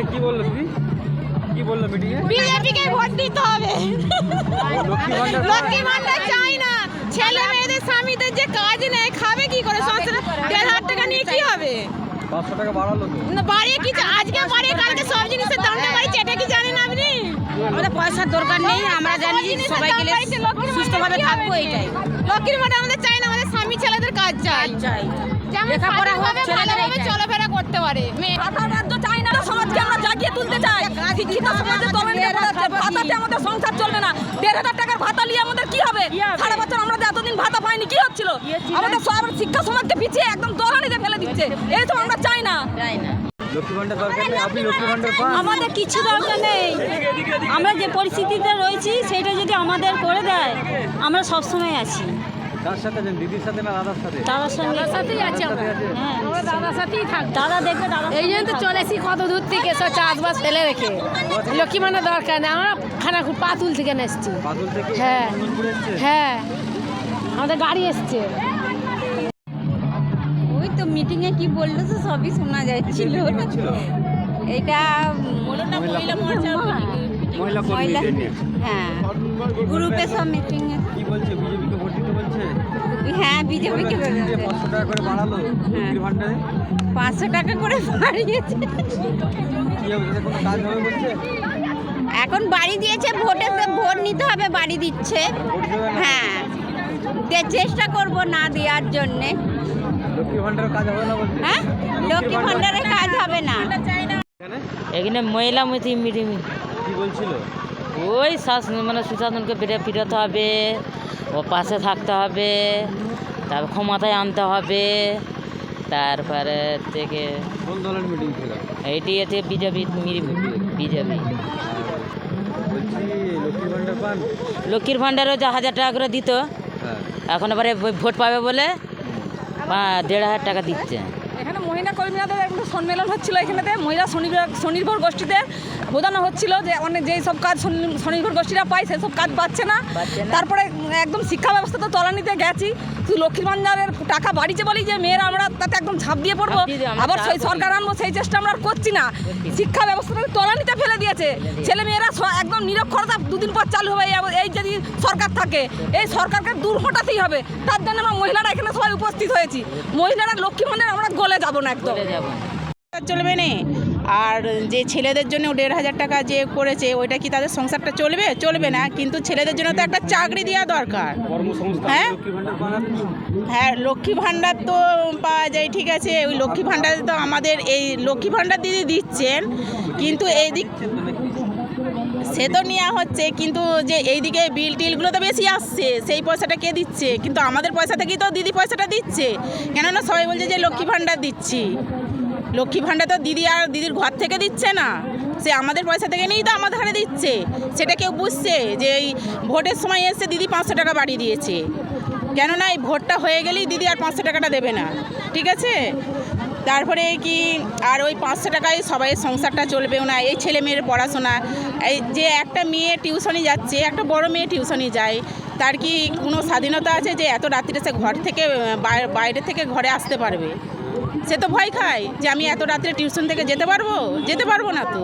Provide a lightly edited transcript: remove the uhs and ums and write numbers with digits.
মিটিংয়ে কি বললো তুমি? কি বললো মিটিংয়ে? বিজেপিকে ভোট দিতে হবে। লক্ষ্মী ভান্ডার চাই না। ছেলে মেয়েদের স্বামীদের যে কাজ নেই, খাবে কি করে? সংসারে 1,500 টাকা নিয়ে কি হবে? 500 টাকা বাড়ালো তো। না বাড়িয়ে কি, আজকে বাড়িয়ে কালকে সব জিনিসের দামটা বাড়ছে, এটা কি জানেন আপনি? আমাদের পয়সার দরকার নেই, আমরা জানি সবাই গেলে সুস্থভাবে থাকবো, এইটাই। লক্ষ্মীর ভান্ডার আমাদের চাই না, আমাদের স্বামী ছেলেদের কাজ চাই। যেমন লেখাপড়া হোক, ছেলেদের চলাফেরা করতে পারে। রাজ্য চাই না, সমাজকে আমরা জাগিয়ে তুলতে চাই। শিক্ষিত সমাজের ভাতাতে আমাদের সংসার চলবে না। 1,500 টাকার ভাতা নিয়ে আমাদের কি হবে? সারা বছর আমরা এতদিন ভাতা পাইনি, কি হচ্ছিল? আমাদের সব শিক্ষা সমাজকে পিছিয়ে একদম দলানিতে ফেলে দিচ্ছে। এই তো আমরা চাই না। লক্ষ্মী ভান্ডার দরকার নেই, আপনি লক্ষ্মী ভান্ডার পান? আমাদের কিছু দরকার নেই। আমরা যে পরিস্থিতিতে রয়েছি সেটা যদি আমাদের করে দেয়, আমরা সবসময় আছি। কার সাথে আছেন? দিদির সাথে না দাদার সাথে? দাদার সঙ্গে সাথেই আছি আমরা। হ্যাঁ, আমরা দাদার সাথেই থাকি। দাদা দেখবে, দাদা এই জন্য তো চলে এসেছি কত দূর থেকে, সব চাষবাস ফেলে রেখে। লক্ষ্মী ভান্ডার দরকার নেই, আমরা খানাকুল পাতুল থেকে এসেছি। বাদল থেকে? হ্যাঁ। মঙ্গলপুর এসছে? হ্যাঁ, আমাদের গাড়ি এসছে। ওই তো মিটিংয়ে কি বললো তো সবই শোনা যাচ্ছিল। এটা মহিলা কর্মীদের নিয়ে। হ্যাঁ, গ্রুপে সব মিটিংয়ে। কি বলছে? বিজেপিকে ভোট দিতে বলছে? হ্যাঁ, বিজেপিকে যে 500 টাকা করে বাড়ালো লক্ষ্মীর ভান্ডারে। 500 টাকা করে বাড়িয়েছে। কি হবে? তাতে কোনো কাজ হবে বলছে? এখন বাড়ি দিয়েছে, ভোট নিতে হবে, বাড়ি দিচ্ছে। ভোট দেবে না? হ্যাঁ, চেষ্টা করব না দেওয়ার জন্যে। লক্ষ্মী ভান্ডারের কাজ হবে না বলছে? হ্যাঁ, লক্ষ্মী ভান্ডারের কাজ হবে না। এখানে এখানে মহিলা মিটিং কি বলছিল? ওই মানে সুশাসনকে ফিরাতে হবে, ও পাশে থাকতে হবে, তারপর ক্ষমতায় আনতে হবে, তারপরে থেকে কোন দলের মিটিং ছিল? এইটি এতে বিজেপি। বলছি লক্ষ্মী ভান্ডার পান? লক্ষ্মীর ভাণ্ডারও যে 1,000 টাকা করে দিত, হ্যাঁ। এখন এবারে ভোট পাবে বলে 1,500 টাকা দিচ্ছে। এখানে মহিলা কর্মীদের একটা সম্মেলন হচ্ছিল, এখানেতে মহিলা স্বনির্ভর গোষ্ঠীতে বোঝানো হচ্ছিল যে অনেক যেই সব কাজ স্বনির্ভর গোষ্ঠীরা পায় সেসব কাজ পাচ্ছে না। তারপরে একদম শিক্ষা ব্যবস্থা তো তলানিতে গেছি, শুধু লক্ষ্মীর ভান্ডারের টাকা বাড়িছে বলি যে মেয়েরা আমরা তাতে একদম ঝাঁপ দিয়ে পড়বো, আবার সেই সরকার আনবো, সেই চেষ্টা আমরা আর করছি না। শিক্ষা ব্যবস্থাটাকে তলানিতে ফেলে দিয়েছে। ছেলে মেয়েরা একদম নিরক্ষরতা 2 দিন পর চালু হবে। এই যদি সরকার থাকে, এই সরকারকে দূর হটাতেই হবে। তার জন্য আমরা মহিলারা এখানে সবাই উপস্থিত হয়েছি। মহিলারা লক্ষ্মী ভান্ডার আমরা গলে যাবো না একদম। চলবে না। আর যে ছেলেদের জন্য 1,500 টাকা যে করেছে, ওইটা কি তাদের সংসারটা চলবে? চলবে না। কিন্তু ছেলেদের জন্য তো একটা চাকরি দেওয়া দরকার। কর্মসংস্থান। হ্যাঁ? লক্ষ্মী ভান্ডার পান আপনি? হ্যাঁ, লক্ষ্মী ভাণ্ডার তো পাওয়া যায়, ঠিক আছে। ওই লক্ষ্মী ভাণ্ডারে তো আমাদের এই লক্ষ্মী ভাণ্ডার দিদি দিচ্ছেন, কিন্তু এই দিক সে তো নেওয়া হচ্ছে, কিন্তু যে এইদিকে বিল টিলগুলো তো বেশি আসছে, সেই পয়সাটা কে দিচ্ছে? কিন্তু আমাদের পয়সা থেকেই তো দিদি পয়সাটা দিচ্ছে। কেননা সবাই বলছে যে লক্ষ্মী ভাণ্ডার দিচ্ছি। লক্ষ্মী ভাণ্ডার তো দিদি আর দিদির ঘর থেকে দিচ্ছে না, সে আমাদের পয়সা থেকে নিয়েই তো আমাদের ঘরে দিচ্ছে। সেটা কেউ বুঝছে যে এই ভোটের সময় এসে দিদি 500 টাকা বাড়িয়ে দিয়েছে। কেননা এই ভোটটা হয়ে গেলেই দিদি আর 500 টাকাটা দেবে না, ঠিক আছে। তারপরে কি আর ওই 500 টাকায় সবাই সংসারটা চলবেও না। এই ছেলে মেয়ের পড়াশোনা, এই যে একটা মেয়ে টিউশনি যাচ্ছে, একটা বড় মেয়ে টিউশনি যায়, তার কি কোনো স্বাধীনতা আছে যে এত রাত্রিরে সে ঘর থেকে বাইরে থেকে ঘরে আসতে পারবে? সে তো ভয় খায় যে আমি এত রাত্রে টিউশন থেকে যেতে পারবো না তো।